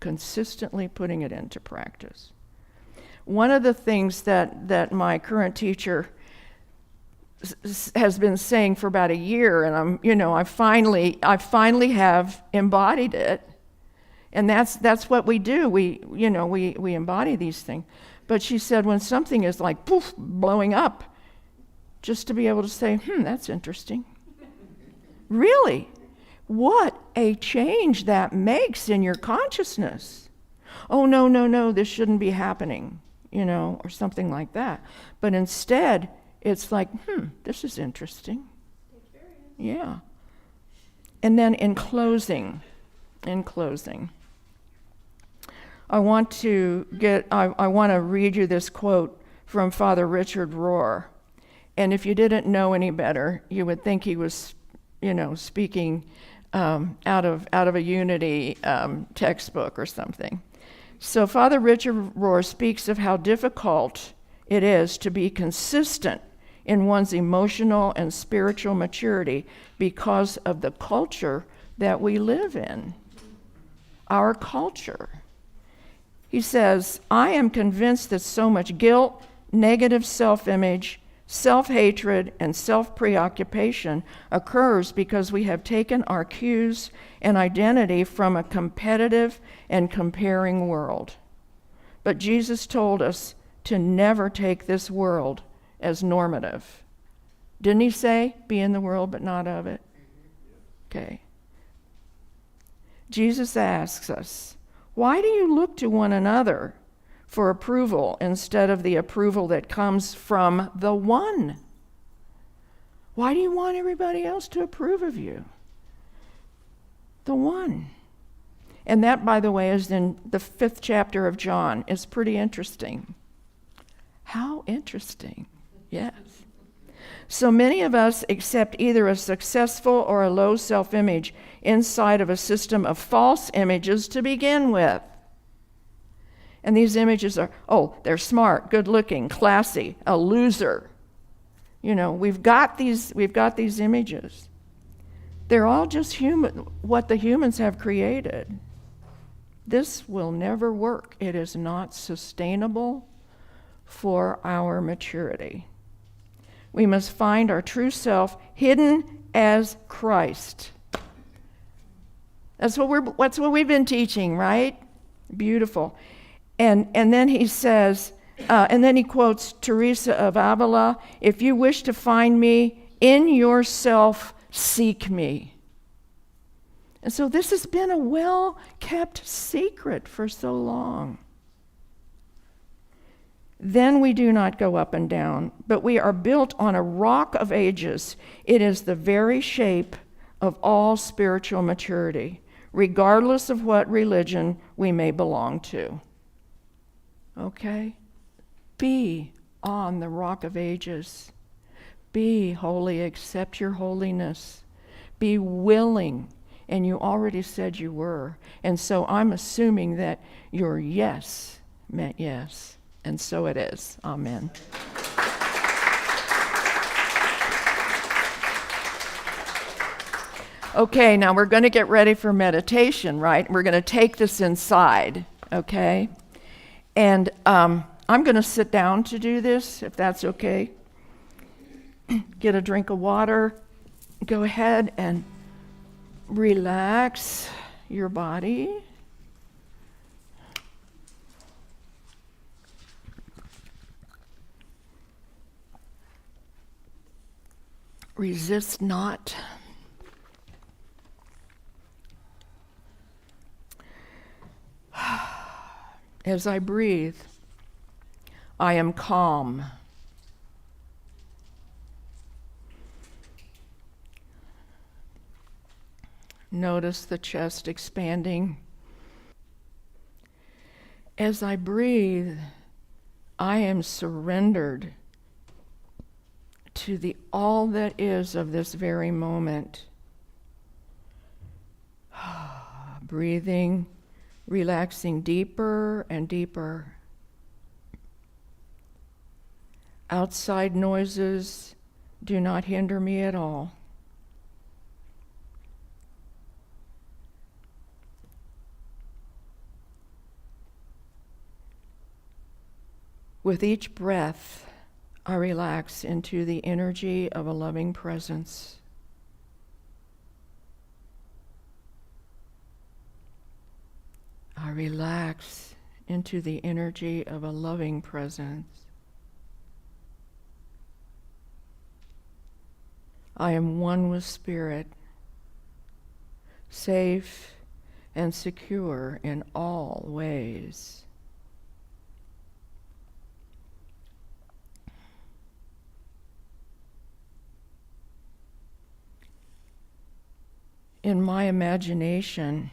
Consistently putting it into practice. One of the things that my current teacher has been saying for about a year, and I finally have embodied it, and that's what we do. We embody these things. But she said when something is like poof, blowing up, just to be able to say, that's interesting. Really, what a change that makes in your consciousness. Oh no, this shouldn't be happening. Or something like that. But instead, it's like, this is interesting. Yeah. And then in closing, I want to read you this quote from Father Richard Rohr. And if you didn't know any better, you would think he was, speaking out of a Unity textbook or something. So Father Richard Rohr speaks of how difficult it is to be consistent in one's emotional and spiritual maturity because of the culture that we live in. Our culture. He says, I am convinced that so much guilt, negative self-image, self-hatred, and self-preoccupation occurs because we have taken our cues and identity from a competitive and comparing world. But Jesus told us to never take this world as normative. Didn't he say, be in the world but not of it? Okay. Jesus asks us, why do you look to one another for approval instead of the approval that comes from the one? Why do you want everybody else to approve of you? The one. And that, by the way, is in the 5th chapter of John. It's pretty interesting How interesting. Yes. So many of us accept either a successful or a low self-image inside of a system of false images to begin with. And these images are, they're smart, good looking, classy, a loser. We've got these images. They're all just human, what the humans have created. This will never work. It is not sustainable for our maturity. We must find our true self hidden as Christ. That's what we've been teaching, right? Beautiful. And then he says, and then he quotes Teresa of Avila, if you wish to find me, in yourself seek me. And so this has been a well-kept secret for so long. Then we do not go up and down, but we are built on a rock of ages. It is the very shape of all spiritual maturity, regardless of what religion we may belong to. Okay? Be on the rock of ages. Be holy, accept your holiness. Be willing, and you already said you were. And so I'm assuming that your yes meant yes. And so it is. Amen. Okay, now we're going to get ready for meditation, right? We're going to take this inside, okay? And I'm going to sit down to do this, if that's okay. Get a drink of water. Go ahead and relax your body. Resist not. As I breathe, I am calm. Notice the chest expanding. As I breathe, I am surrendered to the all that is of this very moment. Breathing, relaxing deeper and deeper. Outside noises do not hinder me at all. With each breath, I relax into the energy of a loving presence. I relax into the energy of a loving presence. I am one with Spirit, safe and secure in all ways. In my imagination,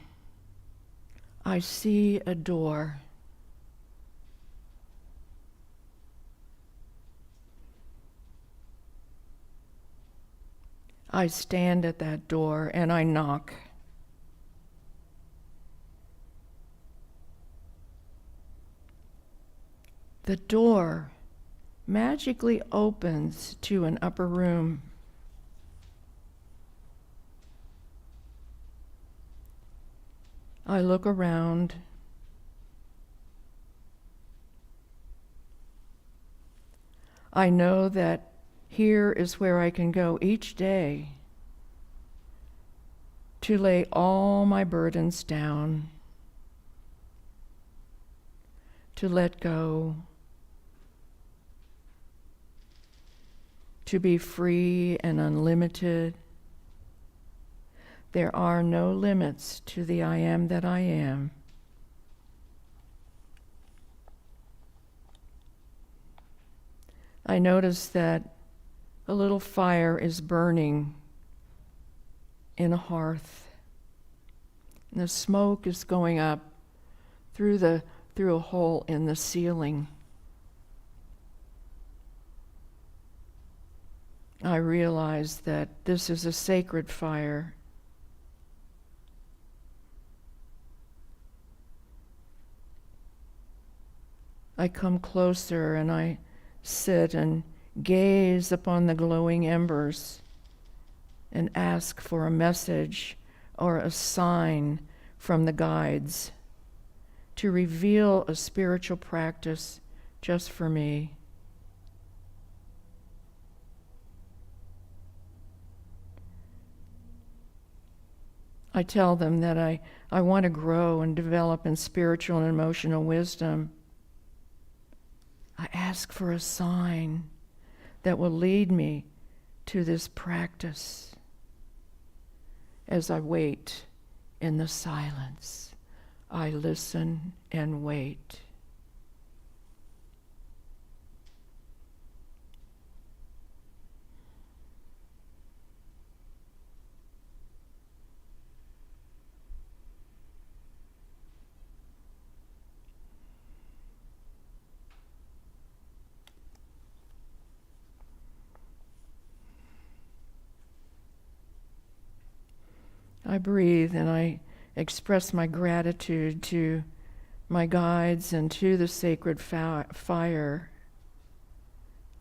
I see a door. I stand at that door and I knock. The door magically opens to an upper room. I look around. I know that here is where I can go each day to lay all my burdens down, to let go, to be free and unlimited. There are no limits to the I am that I am. I notice that a little fire is burning in a hearth, and the smoke is going up through a hole in the ceiling. I realize that this is a sacred fire. I come closer and I sit and gaze upon the glowing embers and ask for a message or a sign from the guides to reveal a spiritual practice just for me. I tell them that I want to grow and develop in spiritual and emotional wisdom. I ask for a sign that will lead me to this practice as I wait in the silence. I listen and wait. I breathe and I express my gratitude to my guides and to the sacred fire.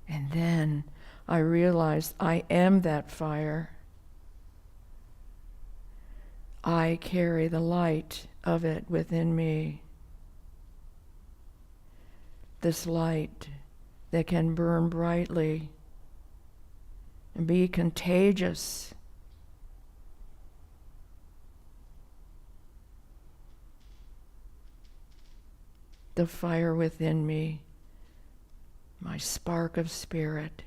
And then I realize I am that fire. I carry the light of it within me. This light that can burn brightly and be contagious. The fire within me, my spark of spirit.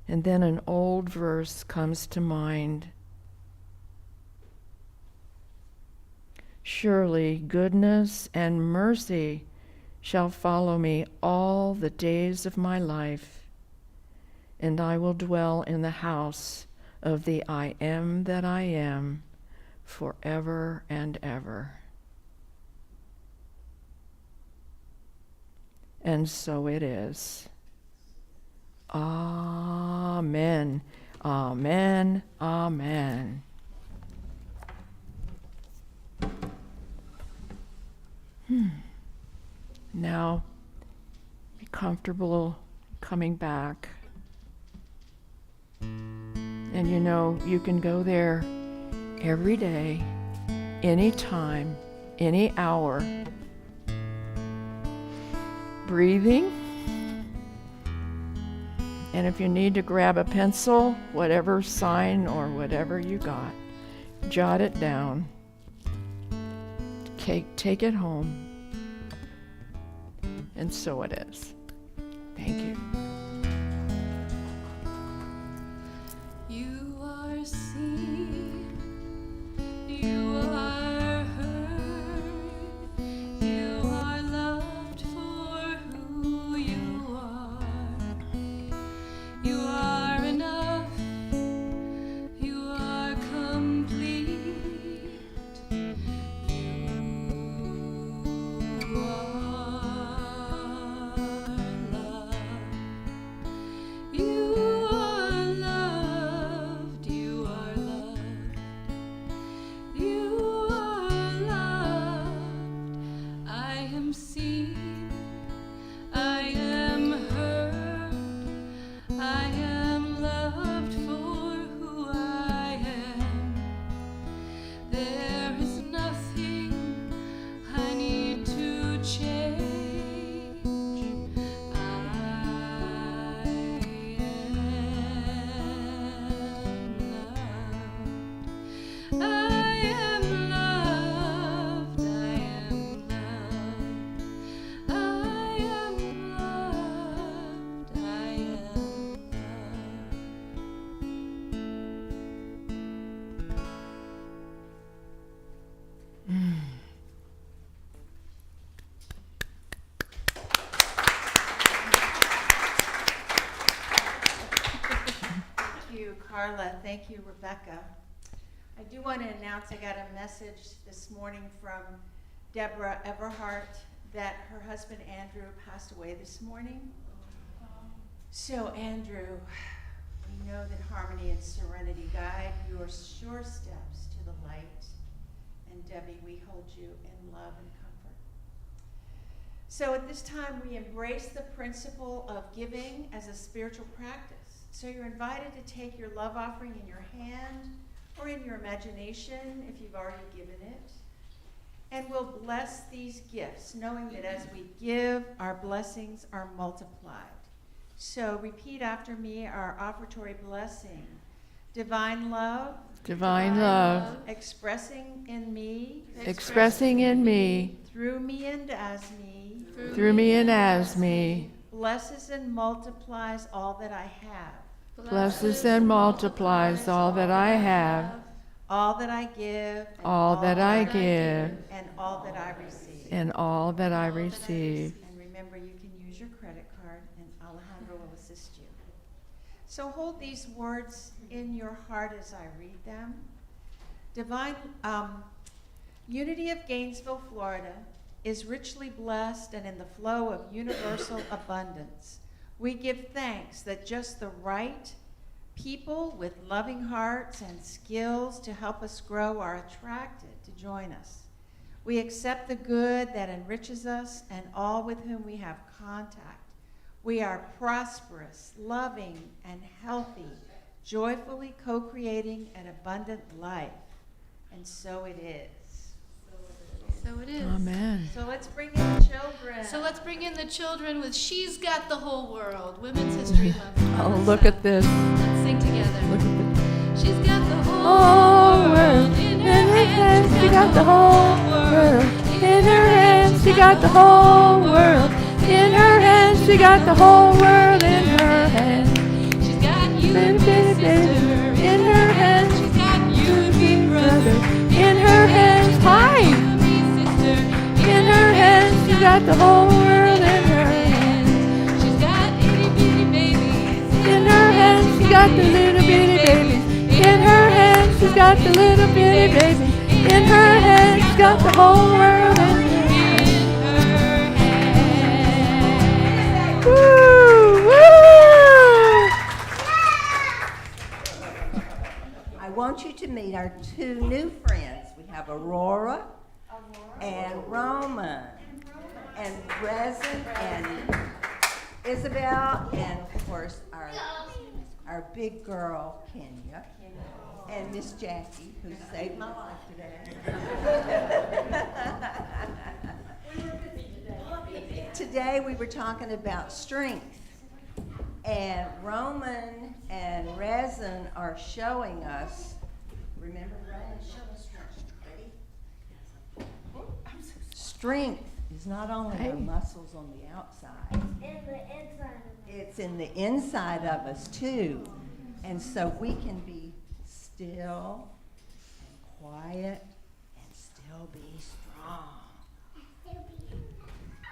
And then an old verse comes to mind. Surely goodness and mercy shall follow me all the days of my life, and I will dwell in the house of the I am that I am forever and ever. And so it is. Amen. Amen. Amen. Now, be comfortable coming back. And you know, you can go there every day, any time, any hour. Breathing. And if you need to grab a pencil, whatever sign or whatever you got, jot it down. Take it home. And so it is. Thank you. You are seen, you are heard, you are loved for who you are. You are enough, you are complete. You are loved. You are loved, you are loved, you are loved. I am seen, I am heard, I am loved for who I am. There is nothing I need to change. I am loved, I am loved, I am loved, I am loved. Thank you, Carla. Thank you, Rebecca. I do want to announce I got a message this morning from Deborah Everhart that her husband Andrew passed away this morning. So, Andrew, we know that harmony and serenity guide your sure steps to the light. And Debbie, we hold you in love and comfort. So at this time, we embrace the principle of giving as a spiritual practice. So you're invited to take your love offering in your hand or in your imagination if you've already given it. And we'll bless these gifts, knowing that as we give, our blessings are multiplied. So repeat after me our offertory blessing. Divine love. Divine love, Expressing in me. expressing in me, Through me and as me. through me and as me, Blesses and multiplies all that I have. blesses and multiplies all that I have, All that I give. And all that I give, And all that I receive. and all that I receive. And remember, you can use your credit card and Alejandro will assist you. So hold these words in your heart as I read them. Divine Unity of Gainesville, Florida is richly blessed and in the flow of universal abundance. We give thanks that just the right people with loving hearts and skills to help us grow are attracted to join us. We accept the good that enriches us and all with whom we have contact. We are prosperous, loving, and healthy, joyfully co-creating an abundant life. And so it is. So it is. Amen. So let's bring in the children. So let's bring in the children with She's Got the Whole World, Women's History Month. Oh, look at this. Let's sing together. Look at this. She's got the Whole whole world world in her hands. She got the whole world in her hands. She got the whole world in her hands. She got the whole world in her hands. She's got you, Baby, baby, baby, in her hands. She's got you, big brother. In her hands. Hi. In her hands. She got the whole world in her hands. She's got itty bitty babies. In her hands. She got the little bitty babies. In her hands. She's got the little bitty babies. In her hands. She's got the whole world in her hands. Woo! Woo! I want you to meet our two new friends. We have Aurora and Roman, and Resin and Isabel, and of course our big girl Kenya, and Miss Jackie, who saved my life today. Today we were talking about strength, and Roman and Resin are showing us. Remember, Roman, show us strength. Ready? Strength is not only our muscles on the outside, it's in the inside of us too. And so we can be still and quiet and still be strong.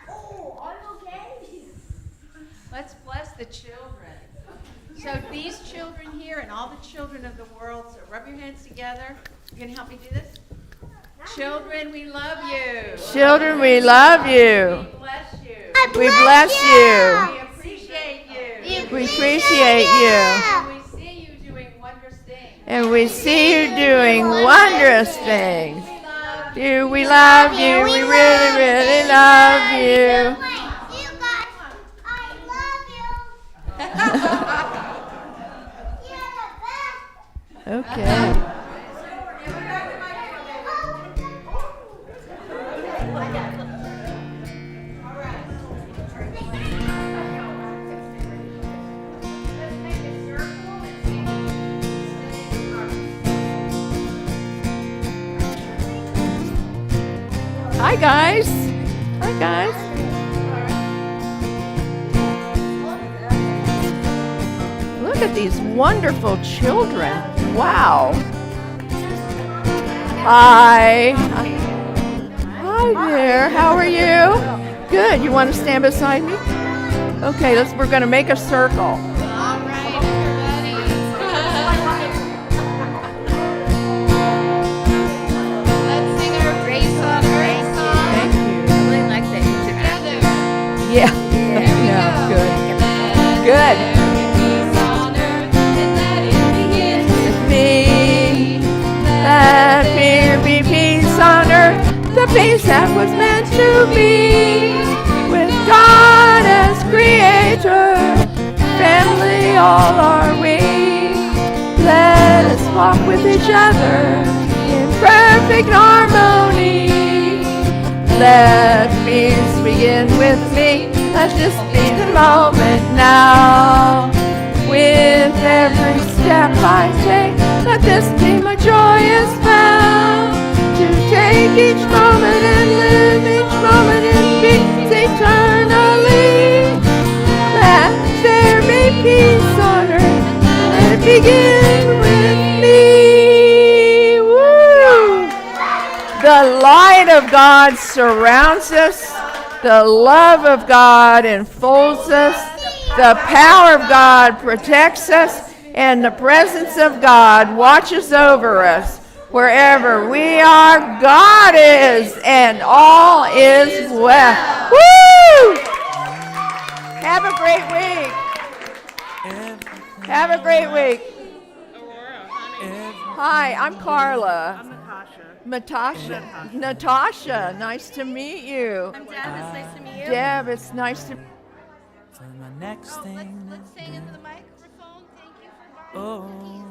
Oh, I'm okay. Let's bless the children. So these children here and all the children of the world, so rub your hands together. You gonna help me do this? Children, we love you. Children, we love you. We bless you. We bless you. We appreciate you. We appreciate you. And we see you doing wondrous things. And we see you doing wondrous things. We love You, we love you. We really, really love you. You guys, I love you. You're the best. Okay. Hi, guys. Hi, guys. Look at these wonderful children. Wow. Hi. Hi there. How are you? Good. You want to stand beside me? Okay, we're going to make a circle. All right, everybody. Let's sing our grace song. Thank you. Together. Yeah. There we Yeah, go. good. And Good. the peace that was meant to be. With God as creator, family all are we. Let us walk with each other in perfect harmony. Let peace begin with me. Let this be the moment now. With every step I take, let this be my joyous vow. To take each moment and live each moment in peace eternally. Let there be peace on earth. Let it begin with me. Woo! The light of God surrounds us. The love of God enfolds us. The power of God protects us. And the presence of God watches over us. Wherever we are, God is, and all is well. Woo! Have a great week. Have a great week. Hi, I'm Carla. I'm Natasha, nice to meet you. I'm Deb. It's nice to meet you. Deb, it's nice to. For my next thing. Let's sing into the microphone. Thank you for borrowing the Oh. keys.